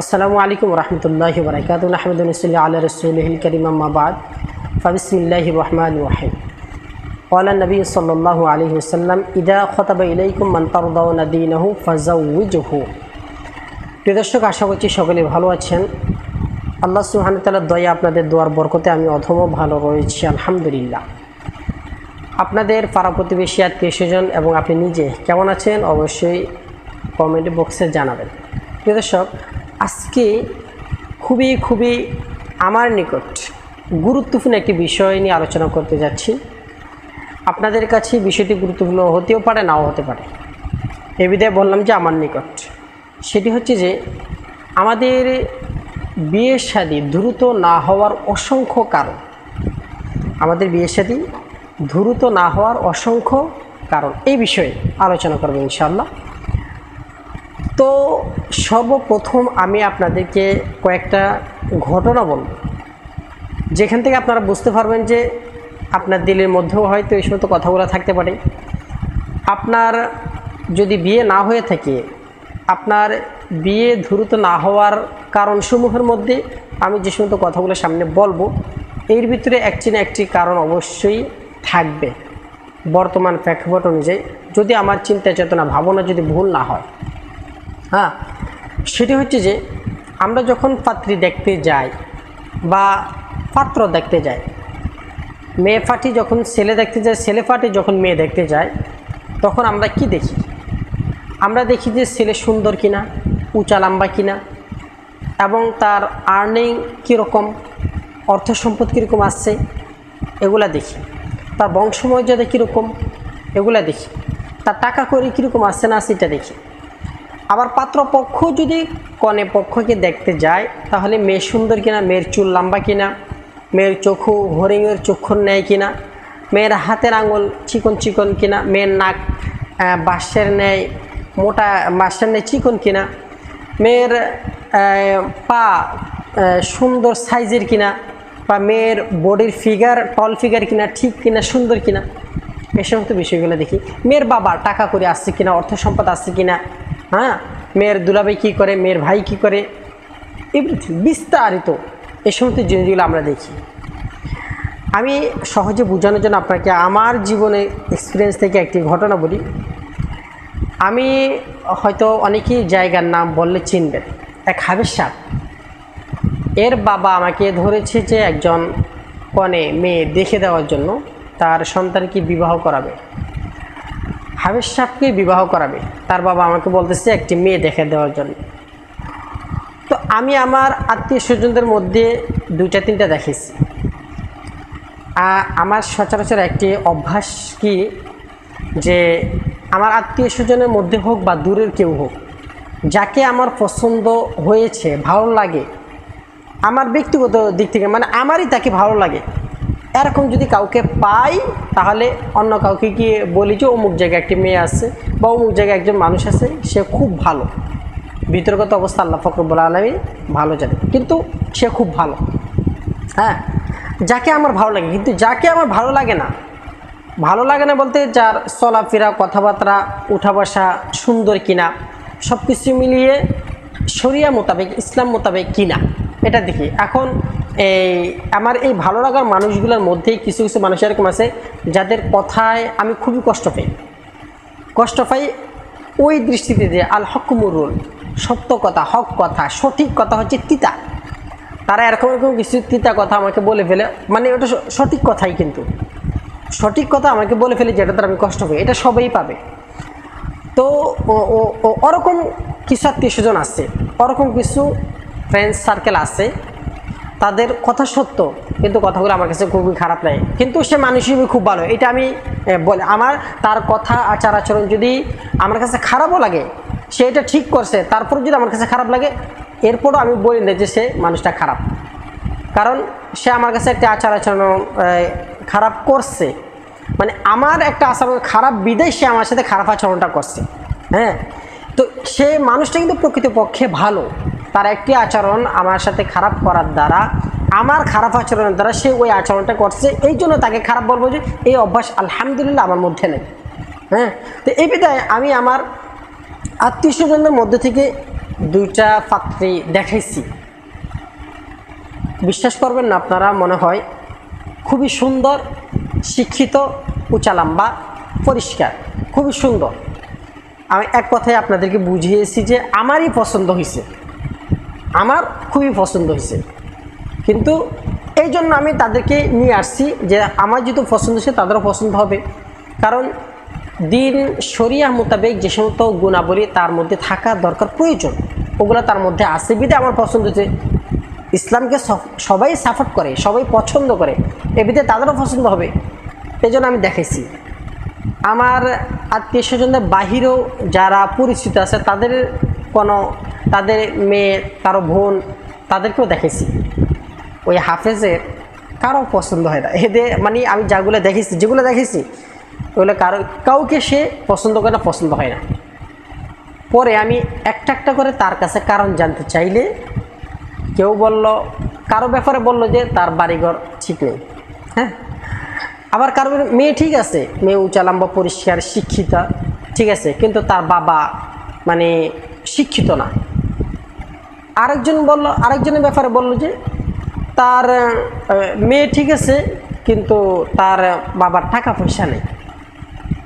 আসসালামু আলাইকুম রহমতুল্লাহি ওয়া বারাকাতুহু নাহমাদুহু ওয়া নুসাল্লি আলা রাসূলিহিল কারীম আম্মা বা'দ ফাবিসমিল্লাহির রহমানির রহিম ক্বালা নবী সাল্লাল্লাহু আলাইহি ওয়াসাল্লাম ইযা খাতাবা ইলাইকুম মান তারদাউনা দীনাহু ফাযাওয়িজুহু। প্রিয় দর্শক, আশা করছি সকলে ভালো আছেন। আল্লাহ সুবহানাহু ওয়া তাআলার দয়া, আপনাদের দোয়ার বরকতে আমি অধমও ভালো রয়েছি আলহামদুলিল্লাহ। আপনাদের পাড়া প্রতিবেশী, আত্মীয়স্বজন এবং আপনি নিজে কেমন আছেন অবশ্যই কমেন্ট বক্সে জানাবেন। প্রিয় দর্শক, আজকে খুবই আমার নিকট গুরুত্বপূর্ণ একটি বিষয় নিয়ে আলোচনা করতে যাচ্ছি। আপনাদের কাছে বিষয়টি গুরুত্বপূর্ণ হতেও পারে, নাও হতে পারে। এ বিধায় বললাম যে আমার নিকট। সেটি হচ্ছে যে আমাদের বিয়ে শাদী দ্রুত না হওয়ার অসংখ্য কারণ। আমাদের বিয়ে শাদী দ্রুত না হওয়ার অসংখ্য কারণ, এই বিষয়ে আলোচনা করব ইনশাআল্লাহ। তো সর্বপ্রথম আমি আপনাদেরকে কয়েকটা ঘটনা বলব, যেখান থেকে আপনারা বুঝতে পারবেন যে আপনার দিলের মধ্যেও হয়তো এই সমস্ত কথাগুলো থাকতে পারে। আপনার যদি বিয়ে না হয়ে থাকে, আপনার বিয়ে দ্রুত না হওয়ার কারণসমূহের মধ্যে আমি যে সমস্ত কথাগুলো সামনে বলবো, এর ভিতরে একটি না একটি কারণ অবশ্যই থাকবে বর্তমান প্রেক্ষাপট অনুযায়ী, যদি আমার চিন্তা চেতনা ভাবনা যদি ভুল না হয়। সেটি হচ্ছে যে আমরা যখন পাত্রী দেখতে যাই বা পাত্র দেখতে যাই, মেয়ে পার্টি যখন ছেলে দেখতে যায়, ছেলে পার্টি যখন মেয়ে দেখতে যায়, তখন আমরা কি দেখি? আমরা দেখি যে ছেলে সুন্দর কিনা, উঁচা লম্বা কিনা, এবং তার আর্নিং কীরকম, অর্থ সম্পদ কীরকম আসছে, এগুলা দেখি। তার বংশমর্যাদা কীরকম, এগুলা দেখি। তার টাকা করি কীরকম আসছে না সেটা দেখি। আবার পাত্রপক্ষ যদি কনে পক্ষকে দেখতে যায়, তাহলে মেয়ে সুন্দর কিনা, মেয়ের চুল লম্বা কিনা, মেয়ের চক্ষু হরিণের চক্ষুর ন্যায় কিনা, মেয়ের হাতের আঙুল চিকন চিকন কিনা, মেয়ের নাক বাঁশের ন্যায় মোটা, বাঁশের ন্যায় চিকন কিনা, মেয়ের পা সুন্দর সাইজের কিনা, বা মেয়ের বডির ফিগার টল ফিগার কিনা, ঠিক কিনা, সুন্দর কিনা, এই সমস্ত বিষয়গুলো দেখি। মেয়ের বাবা টাকা করে আসছে কিনা, অর্থ সম্পদ আসছে কিনা, মেয়ের দুলাভাই কী করে, মেয়ের ভাই কী করে, এভরিথিং বিস্তারিত এই সমস্ত জিনিসগুলো আমরা দেখি। আমি সহজে বোঝানোর জন্য আপনাকে আমার জীবনে এক্সপিরিয়েন্স থেকে একটি ঘটনা বলি। আমি হয়তো অনেকেই জায়গার নাম বললে চিনবেন। এক হাফেজ সাহেব, এর বাবা আমাকে ধরেছে যে একজন কনে মেয়ে দেখে দেওয়ার জন্য তার সন্তানকে বিবাহ করাবে, হাফেজ সাহেবকে বিবাহ করাবে। তার বাবা আমাকে বলতেছে একটি মেয়ে দেখে দেওয়ার জন্য। তো আমি আমার আত্মীয় স্বজনদের মধ্যে দুইটা তিনটা দেখেছি। আমার সচরাচর একটি অভ্যাস কি, যে আমার আত্মীয় স্বজনের মধ্যে হোক বা দূরের কেউ হোক, যাকে আমার পছন্দ হয়েছে, ভালো লাগে, আমার ব্যক্তিগত দিক থেকে মানে আমারই তাকে ভালো লাগে, এরকম যদি কাউকে পাই, তাহলে অন্য কাউকে গিয়ে বলি যে অমুক জায়গায় একটি মেয়ে আছে বা অমুক জায়গায় একজন মানুষ আছে, সে খুব ভালো। ভিতরগত অবস্থা আল্লাহ পাক রব্বুল আলামিন ভালো জানে, কিন্তু সে খুব ভালো। যাকে আমার ভালো লাগে। কিন্তু যাকে আমার ভালো লাগে না বলতে, যার চলাফেরা, কথাবার্তা, উঠা বসা সুন্দর কিনা, সব কিছু মিলিয়ে শরিয়া মোতাবেক, ইসলাম মোতাবেক কিনা, এটা দেখি। এখন আমার এই ভালো লাগার মানুষগুলোর মধ্যেই কিছু কিছু মানুষ এরকম আছে যাদের কথায় আমি খুবই কষ্ট পাই ওই দৃষ্টিতে, যে আল হকমুরুল, সত্য কথা, হক কথা, সঠিক কথা হচ্ছে তিতা। তারা এরকম কিছু তিতা কথা আমাকে বলে ফেলে, মানে ওটা সঠিক কথাই, কিন্তু সঠিক কথা আমাকে বলে ফেলে যেটা তার আমি কষ্ট পাই, এটা সবাই পাবে। তো ওরকম কিছু আত্মীয় স্বজন আছে, ওরকম কিছু ফ্রেন্ডস সার্কেল আছে, তাদের কথা সত্য, কিন্তু কথাগুলো আমার কাছে খুবই খারাপ লাগে। কিন্তু সে মানুষ হিসেবে খুব ভালো, এটা আমি বলি। আমার তার কথা, আচার আচরণ যদি আমার কাছে খারাপও লাগে, সে এটা ঠিক করছে, তারপর যদি আমার কাছে খারাপ লাগে, এরপরও আমি বলি না যে সে মানুষটা খারাপ, কারণ সে আমার কাছে একটা আচার আচরণ খারাপ করছে, মানে আমার একটা আচরণ খারাপ বিদায় সে আমার সাথে খারাপ আচরণটা করছে। তো সে মানুষটা কিন্তু প্রকৃতপক্ষে ভালো, তার একটি আচরণ আমার সাথে খারাপ করার দ্বারা, আমার খারাপ আচরণের দ্বারা সে ওই আচরণটা করছে, এই জন্য তাকে খারাপ বলবো যে এই অভ্যাস আলহামদুলিল্লাহ আমার মধ্যে নেই। তো এই বিধায় আমি আমার আত্মীয় স্বজনদের মধ্যে থেকে দুইটা পাত্রী দেখাইছি, বিশ্বাস করবেন না আপনারা, মনে হয় খুবই সুন্দর, শিক্ষিত, উঁচা লম্বা, পরিষ্কার, খুবই সুন্দর। আমি এক কথায় আপনাদেরকে বুঝিয়েছি যে আমারই পছন্দ হয়েছে, আমার খুবই পছন্দ হয়েছে। কিন্তু এই জন্য আমি তাদেরকে নিয়ে আসছি যে আমার যেহেতু পছন্দ হয়েছে তাদেরও পছন্দ হবে। কারণ দিন শরিয়া মোতাবেক যে সমস্ত গুণাবলী তার মধ্যে থাকা দরকার, প্রয়োজন, ওগুলো তার মধ্যে আছে বিধে আমার পছন্দ হয়েছে। ইসলামকে সবাই সাপোর্ট করে, সবাই পছন্দ করে, এবিধে তাদেরও পছন্দ হবে, এই জন্য আমি দেখেছি। আমার আত্মীয় স্বজনদের বাহিরেও যারা পরিচিত আছে তাদের মেয়ে, কারো বোন, তাদেরকেও দেখেছি। ওই হাফেজের কারো পছন্দ হয় না এদের, মানে আমি যেগুলো দেখেছি ওগুলো কাউকে সে পছন্দ করে না, পছন্দ হয় না। পরে আমি একটা একটা করে তার কাছে কারণ জানতে চাইলে কেউ বলল, কারো ব্যাপারে বলল যে তার বাড়িঘর ঠিক নেই, হ্যাঁ, আবার কারো মেয়ে ঠিক আছে, মেয়ে উঁচা লম্বা, পরিষ্কার, শিক্ষিতা, ঠিক আছে, কিন্তু তার বাবা মানে শিক্ষিত না। আরেকজনের ব্যাপারে বলল যে তার মেয়ে ঠিক আছে কিন্তু তার বাবার টাকা পয়সা নেই,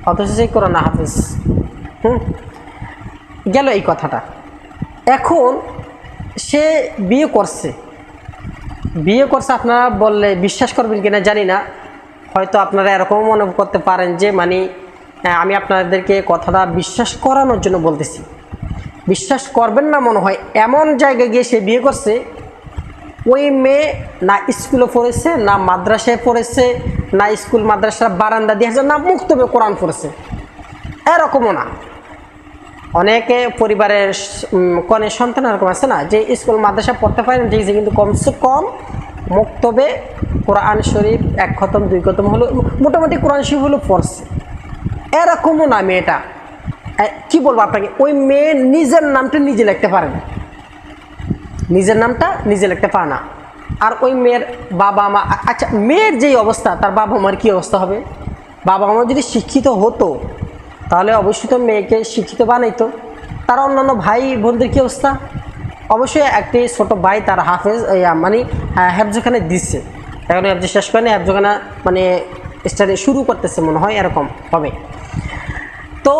অথচ সেই কোরআন হাফেজ। গেল এই কথাটা। এখন সে বিয়ে করছে, আপনারা বললে বিশ্বাস করবেন কিনা জানি না, হয়তো আপনারা এরকম মনে করতে পারেন যে মানে আমি আপনাদেরকে কথাটা বিশ্বাস করানোর জন্য বলতেছি। বিশ্বাস করবেন না মনে হয়, এমন জায়গায় গিয়ে সে বিয়ে করছে, ওই মেয়ে না স্কুলে পড়েছে, না মাদ্রাসায় পড়েছে, না স্কুল মাদ্রাসার বারান্দা দিয়েছে, না মুক্তবে কোরআন পড়েছে, এরকমও না। অনেকে পরিবারের কনের সন্তান এরকম আছে না যে স্কুল মাদ্রাসা পড়তে পারেন, ঠিক আছে, কিন্তু কমসে কম মুক্তবে কোরআন শরীফ 1 খতম 2 খতম হলো, মোটামুটি কোরআন শরীফ হলো পড়ছে, এরকমও না মেয়েটা। কি বলবো আপনাকে, ওই মেয়ে নিজের নামটা নিজে লিখতে পারে না, না। আর ওই মেয়ের বাবা মা, আচ্ছা, মেয়ের যেই অবস্থা তার বাবা মার কী অবস্থা হবে? বাবা মা যদি শিক্ষিত হতো তাহলে অবশ্যই তো মেয়েকে শিক্ষিত বানাইতো। তার অন্যান্য ভাই বোনদের কী অবস্থা? অবশ্যই একটি ছোট ভাই তার হাফেজ মানে হেফজখানে দিচ্ছে, এখন হেফজ শেষ করেনি, হেফজখানা মানে স্টাডি শুরু করতেছে মনে হয়, এরকম হবে। তো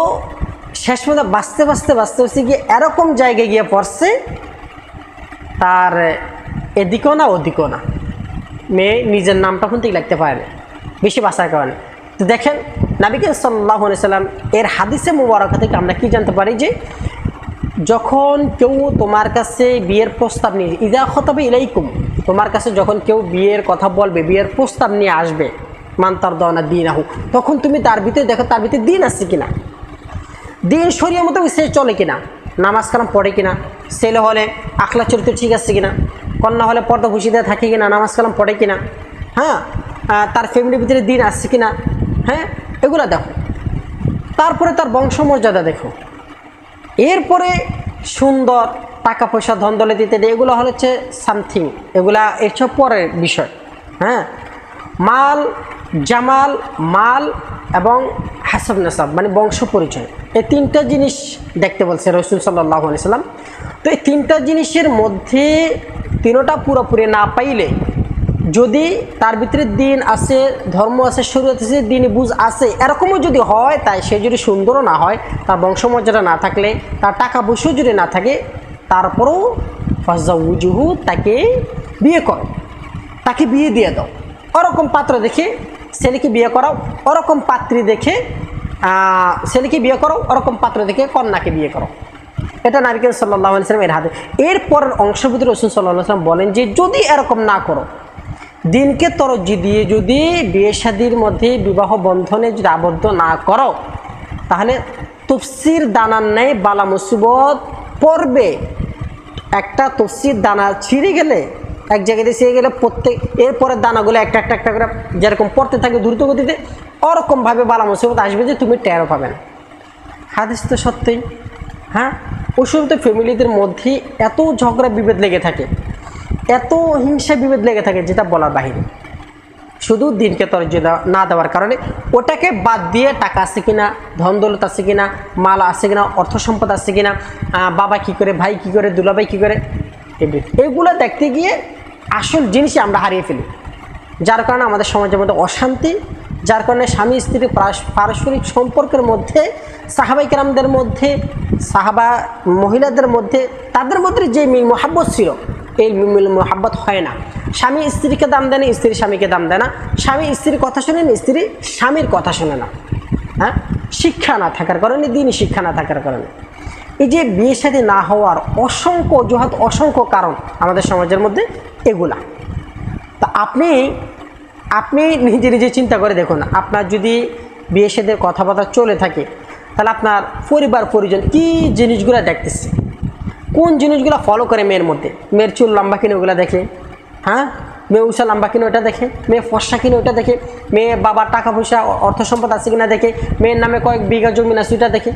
শেষ পর্যন্ত বাঁচতে গিয়ে এরকম জায়গায় গিয়ে পড়ছে, তার এদিকেও না ওদিকেও না, মেয়ে নিজের নামটা কিন্তু লিখতে পারে না, বেশি বাঁচার কারণে। তো দেখেন নবী করিম সাল্লাল্লাহু আলাইহি সাল্লাম এর হাদিসে মুবারাকা থেকে আমরা কি জানতে পারি যে যখন কেউ তোমার কাছে বিয়ের প্রস্তাব নিয়ে, ইযা খতাবা ইলাইকুম, তোমার কাছে যখন কেউ বিয়ের কথা বলবে, বিয়ের প্রস্তাব নিয়ে আসবে, মান তারদাউনা দীনাহু, তখন তুমি তার ভিতরে দেখো তার ভিতরে দিন আছে কিনা, দিন শরীয়ত মতো সে চলে কিনা, নামাজ কালাম পড়ে কিনা, ছেলে হলে আখলাক চরিত্র ঠিক আছে কিনা, কন্যা হলে পর্দা ভুষিতে থাকে কিনা, নামাজ কালাম পড়ে কিনা, হ্যাঁ, তার ফ্যামিলির ভিতরে দিন আসছে কিনা, হ্যাঁ, এগুলো দেখো। তারপরে তার বংশমর্যাদা দেখো, এরপরে সুন্দর টাকা পয়সা ধন দলে দিতে দেয়, এগুলো হচ্ছে সামথিং, এগুলা এসব পরের বিষয়। হ্যাঁ, মাল, জামাল, মাল এবং হাসাব নাসাব মানে বংশ পরিচয়, এই 3টা জিনিস দেখতে বলছে রাসূল সাল্লাল্লাহু আলাইহি সাল্লাম। তো এই 3টা জিনিসের মধ্যে 3টা পুরোপুরি না পাইলে, যদি তার ভিতরে দিন আছে, ধর্ম আছে, শরীয়ত আছে, দিনই বুঝ আছে, এরকমও যদি হয়, তাই সে যদি সুন্দরও না হয়, তার বংশমর্যাদা না থাকলে, তার টাকা পয়সাও যদি না থাকে, তারপরেও ফাজাউজুহু, তাকে বিয়ে করো, তাকে বিয়ে দিয়ে দাও। ওরকম পাত্র দেখে ছেলেকে বিয়ে করাও, ওরকম পাত্রী দেখে ছেলেকে বিয়ে করো, ওরকম পাত্র দেখে কন্যাকে বিয়ে করো। এটা নবী করিম সাল্লাল্লাহু আলাইহি সাল্লাম এর হাদিস। এরপরের অংশ ভিতরে রাসূল সাল্লাল্লাহু আলাইহি সাল্লাম বলেন যে যদি এরকম না করো, দিনকে তরজ্জি দিয়ে যদি বিয়ে শাদীর মধ্যে বিবাহ বন্ধনে যদি আবদ্ধ না করো, তাহলে তফসির দানার ন্যায় বালা মুসিবত পড়বে। একটা তফসির দানা ছিঁড়ে গেলে, এক জায়গায় দিয়ে ছিঁড়ে গেলে, প্রত্যেক এরপরের দানাগুলো একটা করে যেরকম পড়তে থাকে দ্রুত গতিতে, ওরকমভাবে বালা মুসিবত আসবে যে তুমি টেরও পাবে না। হাদিস তো সত্যিই। হ্যাঁ, ওই সময় তো ফ্যামিলিদের মধ্যে এত ঝগড়া বিভেদ লেগে থাকে, এত হিংসা বিভেদ লেগে থাকে, যেটা বলার বাহিরে। শুধু দিনকে তরজ্জু না দেওয়ার কারণে ওটাকে বাদ দিয়ে টাকা আছে কিনা, ধন দৌলত আছে কিনা, মাল আছে কিনা, অর্থ সম্পদ আছে কিনা, বাবা কি করে, ভাই কি করে, দুলাভাই কি করে, এগুলো দেখতে গিয়ে আসল জিনিসই আমরা হারিয়ে ফেলি। যার কারণে আমাদের সমাজের মধ্যে অশান্তি, যার কারণে স্বামী স্ত্রীর পারস্পরিক সম্পর্কের মধ্যে, সাহাবাই কেরামদের মধ্যে, সাহাবা মহিলাদের মধ্যে, তাদের মধ্যে যে মিল মোহাব্বত ছিল, এই মিল মোহাব্বত হয় না। স্বামী স্ত্রীকে দাম দেয় না, স্ত্রী স্বামীকে দাম দেয় না, স্বামী স্ত্রীর কথা শোনে না, স্ত্রী স্বামীর কথা শোনে না। হ্যাঁ, শিক্ষা না থাকার কারণে, দিনই শিক্ষা না থাকার কারণে এই যে বিয়ে শাদী না হওয়ার অসংখ্য অজুহাত, অসংখ্য কারণ আমাদের সমাজের মধ্যে এগুলা। তা আপনি নিজে নিজে চিন্তা করে দেখুন, আপনার যদি বিয়ে শাদীর কথাবার্তা চলে থাকে, তাহলে আপনার পরিবার পরিজন কী জিনিসগুলো দেখতেছে, কোন জিনিসগুলো ফলো করে মেয়ের মধ্যে। মেয়ের চুল লম্বা কিনে ওগুলো দেখে, হ্যাঁ, মেয়ে উষা লম্বা কিনে ওটা দেখে, মেয়ে ফর্সা কিনে ওটা দেখে, মেয়ে বাবার টাকা পয়সা অর্থ সম্পদ আছে কিনা দেখে, মেয়ের নামে কয়েক বিঘা জমি আছে ওটা দেখে।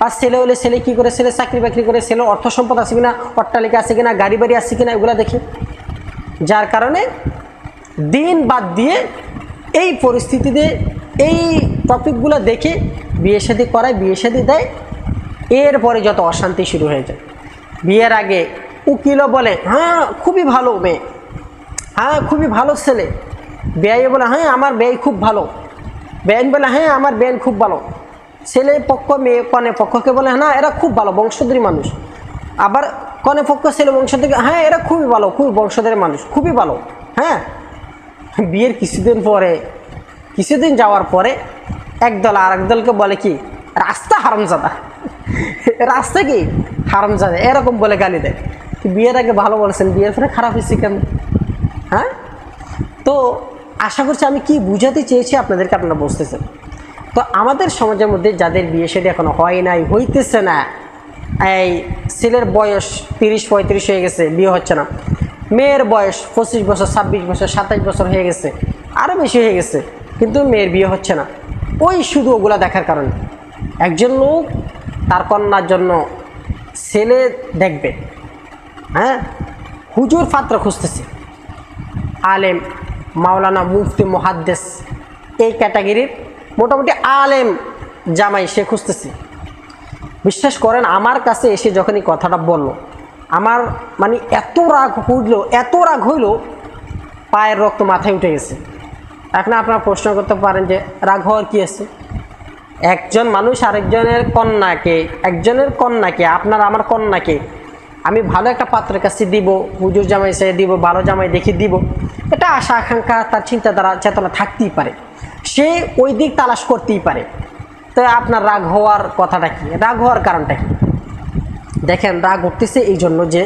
আর ছেলে হলে ছেলে কী করে, ছেলে চাকরি বাকরি করে, ছেলের অর্থ সম্পদ আছে কিনা, অট্টালিকা আছে কিনা, গাড়ি বাড়ি আছে কিনা, এগুলো দেখে। যার কারণে দিন বাদ দিয়ে এই পরিস্থিতিতে এই টপিকগুলো দেখে বিয়ে শাদী করায়, বিয়ে শাদী দেয়। এরপরে যত অশান্তি শুরু হয়ে যায়। বিয়ের আগে উকিলও বলে হ্যাঁ খুবই ভালো মেয়ে, হ্যাঁ খুবই ভালো ছেলে, বেয়াই বলে হ্যাঁ আমার বেয়াই খুব ভালো, বেআইন বলে হ্যাঁ আমার বেআইন খুব ভালো, ছেলে পক্ষ মেয়ে কনে পক্ষকে বলে না এরা খুব ভালো বংশধরী মানুষ, আবার কনে পক্ষ ছেলে বংশধরী হ্যাঁ এরা খুবই ভালো, খুবই বংশধরের মানুষ, খুবই ভালো। হ্যাঁ, বিয়ের কিছুদিন যাওয়ার পরে একদল আর একদলকে বলে কি রাস্তা হারামজাদা, রাস্তা কি হারামজাদা, এরকম বলে গালি দেয়। বিয়ের আগে ভালো বলেছেন, বিয়ের পরে খারাপ হয়েছে কেন? হ্যাঁ, তো আশা করছি আমি কি বুঝাতে চেয়েছি আপনাদেরকে, আপনারা বুঝতেছেন। তো আমাদের সমাজের মধ্যে যাদের বিয়ে সেটা এখনো হয় নাই, হইতেছে না, এই ছেলের বয়স 30-35 হয়ে গেছে, বিয়ে হচ্ছে না, মেয়ের বয়স 25 বছর, 26 বছর, 27 বছর হয়ে গেছে, আরও বেশি হয়ে গেছে, কিন্তু মেয়ের বিয়ে হচ্ছে না। ওই শুধু ওগুলা দেখার কারণে একজন লোক তার কন্যার জন্য ছেলে দেখবে, হ্যাঁ, হুজুর পাত্র খুঁজতেছে, আলেম, মাওলানা, মুফতি, মুহাদ্দিস, এই ক্যাটাগরির মোটামুটি আলেম জামাই সে খুঁজতেছে। বিশ্বাস করেন আমার কাছে এসে যখন এই কথাটা বলল, আমার মানে এত রাগ হইল, পায়ের রক্ত মাথায় উঠে গেছে। এখন আপনারা প্রশ্ন করতে পারেন যে রাগ হওয়ার কী আছে? একজন মানুষ আরেকজনের কন্যাকে আপনার আমার কন্যাকে আমি ভালো একটা পাত্রের কাছে দিব, হুজুর জামাই সে দিব, ভালো জামাই দেখে দিব, এটা আশা আকাঙ্ক্ষা তার চিন্তাধারা চেতনা থাকতেই পারে, সে ওই দিক তালাশ করতেই পারে। তো আপনার রাগ হওয়ার কথাটা কি? রাগ হওয়ার কারণটা কি? দেখেন, রাগ উঠতেছে এই জন্য যে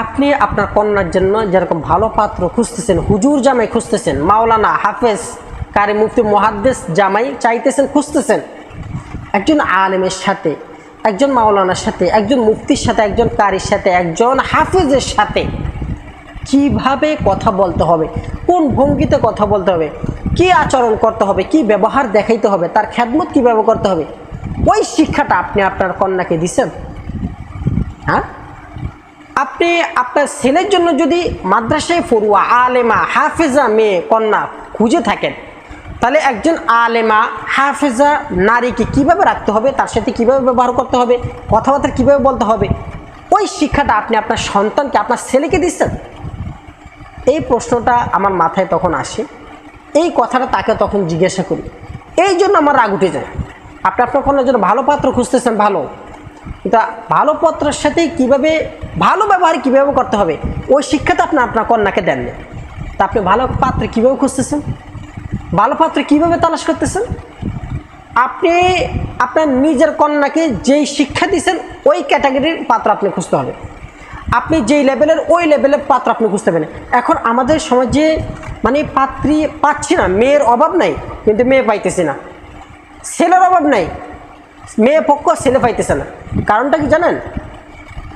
আপনি আপনার কন্যার জন্য যেরকম ভালো পাত্র খুঁজতেছেন, হুজুর জামাই খুঁজতেছেন, মাওলানা, হাফেজ, কারি, মুফতি, মুহাদ্দিস জামাই চাইতেছেন, খুঁজতেছেন, একজন আলেমের সাথে, একজন মাওলানার সাথে, একজন মুফতির সাথে, একজন কারির সাথে, একজন হাফেজের সাথে কিভাবে কথা বলতে হবে, কোন ভঙ্গিতে কথা বলতে হবে, কি আচরণ করতে হবে, কি ব্যবহার দেখাইতে হবে, তার খেদমত কীভাবে করতে হবে, ওই শিক্ষাটা আপনি আপনার কন্যাকে দিচ্ছেন? হ্যাঁ, আপনি আপনার ছেলের জন্য যদি মাদ্রাসায় পড়ুয়া আলেমা হাফেজা মেয়ে কন্যা খুঁজে থাকেন, তাহলে একজন আলেমা হাফেজা নারীকে কিভাবে রাখতে হবে, তার সাথে কিভাবে ব্যবহার করতে হবে, কথাবার্তা কিভাবে বলতে হবে, ওই শিক্ষাটা আপনি আপনার সন্তানকে, আপনার ছেলেকে দিচ্ছেন? এই প্রশ্নটা আমার মাথায় তখন আসে, এই কথাটা তাকে তখন জিজ্ঞাসা করি, এই জন্য আমার রাগ উঠে যায়। আপনি আপনার কন্যার জন্য ভালো পাত্র খুঁজতেছেন, ভালো, কিন্তু ভালো পাত্রের সাথে কীভাবে ভালো ব্যবহার কীভাবে করতে হবে ওই শিক্ষাটা আপনি আপনার কন্যাকে দেননি। তা আপনি ভালো পাত্র কীভাবে খুঁজতেছেন, ভালো পাত্র কীভাবে তালাশ করতেছেন? আপনি আপনার নিজের কন্যাকে যেই শিক্ষা দিচ্ছেন ওই ক্যাটাগরির পাত্র আপনি খুঁজতে হবে, আপনি যেই লেভেলের ওই লেভেলের পাত্র আপনি খুঁজতে পারেন। এখন আমাদের সমাজে মানে পাত্রী পাচ্ছি না, মেয়ের অভাব নাই কিন্তু মেয়ে পাইতেছি না, ছেলের অভাব নাই, মেয়ে পক্ষ ছেলে পাইতেছে না। কারণটা কি জানেন?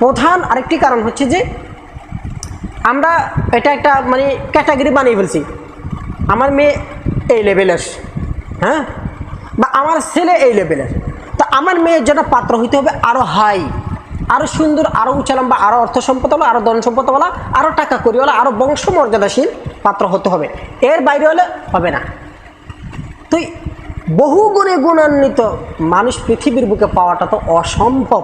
প্রধান আরেকটি কারণ হচ্ছে যে আমরা এটা একটা মানে ক্যাটাগরি বানিয়ে ফেলছি, আমার মেয়ে এই লেভেলের, হ্যাঁ, বা আমার ছেলে এই লেভেলের, তো আমার মেয়ের জন্য পাত্র হইতে হবে আরও হাই, আরও সুন্দর, আরও উঁচা লম্বা, আরও অর্থ সম্পদওয়ালা, আরও ধন সম্পদওয়ালা, আরও টাকা করিওয়ালা, আরও বংশ মর্যাদাশীল পাত্র হতে হবে। এর বাইরে হলে হবে না। তুই বহু গুণে গুণান্বিত মানুষ পৃথিবীর বুকে পাওয়াটা তো অসম্ভব।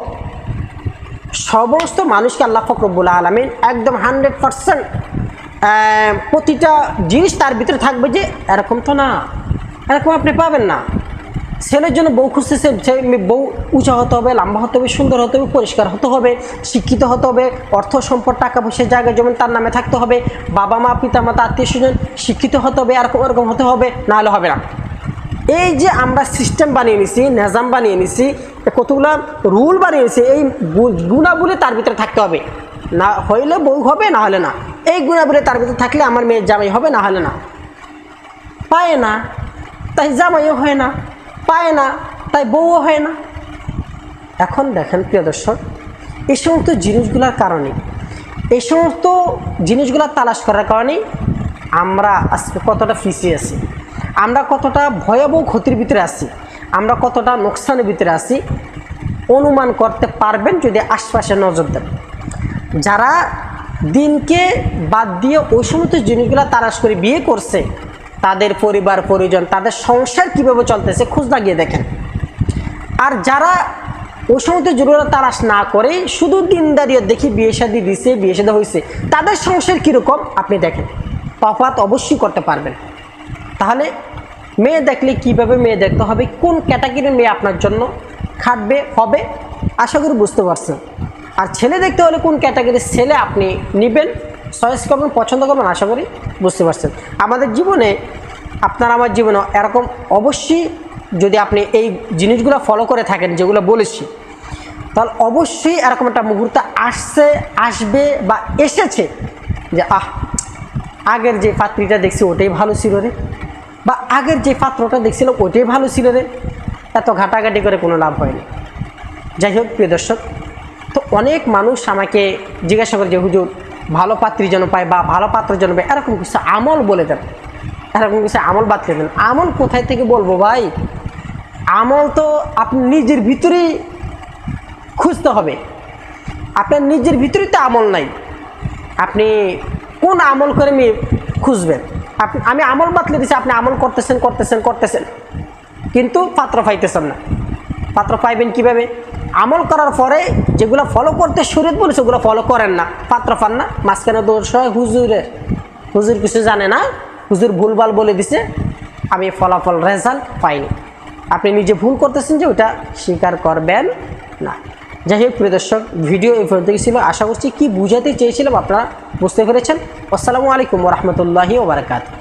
সমস্ত মানুষকে আল্লাহ পাক রব্বুল আলামিন একদম 100% প্রতিটা জিনিস তার ভিতরে থাকবে যে এরকম তো না, এরকম আপনি পাবেন না। ছেলের জন্য বউ খুঁজতেছে, বউ উঁচা হতে হবে, লম্বা হতে হবে, সুন্দর হতে হবে, পরিষ্কার হতে হবে, শিক্ষিত হতে হবে, অর্থ সম্পদ টাকা পয়সা জায়গা জমিন তার নামে থাকতে হবে, বাবা মা পিতা মাতা আত্মীয় স্বজন শিক্ষিত হতে হবে, এরকম হতে হবে, না হলে হবে না। এই যে আমরা সিস্টেম বানিয়ে নিছি, নিজাম বানিয়ে নিছি, কতগুলো রুল বানিয়ে নিছি, এই গুণাবলী তার ভিতরে থাকতে হবে। না হইলে বউ হবে, না হলে না। এই গুণাবলী তার ভিতরে থাকলে আমার মেয়ের জামাই হবে, না হলে না। পায় না তাই জামাইও হয় না, পায় না তাই বউও হয় না। এখন দেখেন প্রিয় দর্শক, এই সমস্ত জিনিসগুলোর কারণে, এই সমস্ত জিনিসগুলো তালাশ করার কারণেই আমরা আজকে কতটা পিছিয়ে আছি, আমরা কতটা ভয়াবহ ক্ষতির ভিতরে আছি, আমরা কতটা নোকসানের ভিতরে আছি অনুমান করতে পারবেন যদি আশপাশে নজর দেন। যারা দিনকে বাদ দিয়ে ওই সমস্ত জিনিসগুলো তালাশ করে বিয়ে করছে, তাদের পরিবার পরিজন, তাদের সংসার কীভাবে চলতেছে খোঁজ লাগিয়ে দেখেন। আর যারা ওই সমস্ত জরুরত তালাশ না করে শুধু দিনদারিয়ে দেখি বিয়ে শাদী দিছে, বিয়ে শাদী হয়েছে, তাদের সংসার কীরকম আপনি দেখেন, তফাৎ অবশ্যই করতে পারবেন। তাহলে মেয়ে দেখলে কীভাবে মেয়ে দেখতে হবে, কোন ক্যাটাগরির মেয়ে আপনার জন্য খাটবে হবে, আশা করি বুঝতে পারছেন। আর ছেলে দেখতে হলে কোন ক্যাটাগরির ছেলে আপনি নেবেন, চয়েস করবেন, পছন্দ করবেন, আশা করি বুঝতে পারছেন। আমাদের জীবনে, আপনার আমার জীবনে এরকম অবশ্যই যদি আপনি এই জিনিসগুলো ফলো করে থাকেন যেগুলো বলেছি, তাহলে অবশ্যই এরকম একটা মুহূর্ত আসবে বা এসেছে যে আগের যে পাত্রীটা দেখছি ওটাই ভালো ছিল রে, বা আগের যে পাত্রটা দেখছিল ওটাই ভালো ছিল রে, এত ঘাটাঘাটি করে কোনো লাভ হয়নি। যাই হোক প্রিয় দর্শক, তো অনেক মানুষ আমাকে জিজ্ঞাসা করে যে হুজুর ভালো পাত্রী যেন পায় বা ভালো পাত্র যেন পায়, এরকম কিছু আমল বলে দেন, এরকম কিছু আমল বাতলে দেন। আমল কোথায় থেকে বলবো ভাই, আমল তো আপনি নিজের ভিতরেই খুঁজতে হবে। আপনার নিজের ভিতরেই তো আমল নাই, আপনি কোন আমল করে খুঁজবেন? আমি আমল বাতলে দিচ্ছি, আপনি আমল করতেছেন কিন্তু পাত্র পাইতেছেন না। পাত্র পাইবেন কিভাবে? আমল করার পরে যেগুলো ফলো করতে শরীয়ত বলেছে ওগুলো ফলো করেন না, পাত্র পান না। মাঝখানে দোষ হয় হুজুরের, হুজুর কিছু জানে না, হুজুর ভুলভাল বলে দিছে, আমি ফলাফল রেজাল্ট পাইনি। আপনি নিজে ভুল করতেছেন যে ওটা স্বীকার করবেন না। যাই হোক প্রিয় দর্শক, ভিডিও এই পর্যন্ত ছিল। আশা করছি কি বুঝাতে চেয়েছিলাম আপনারা বুঝতে পেরেছেন। আসসালামু আলাইকুম ওয়া রাহমাতুল্লাহি ওয়া বারাকাতুহু।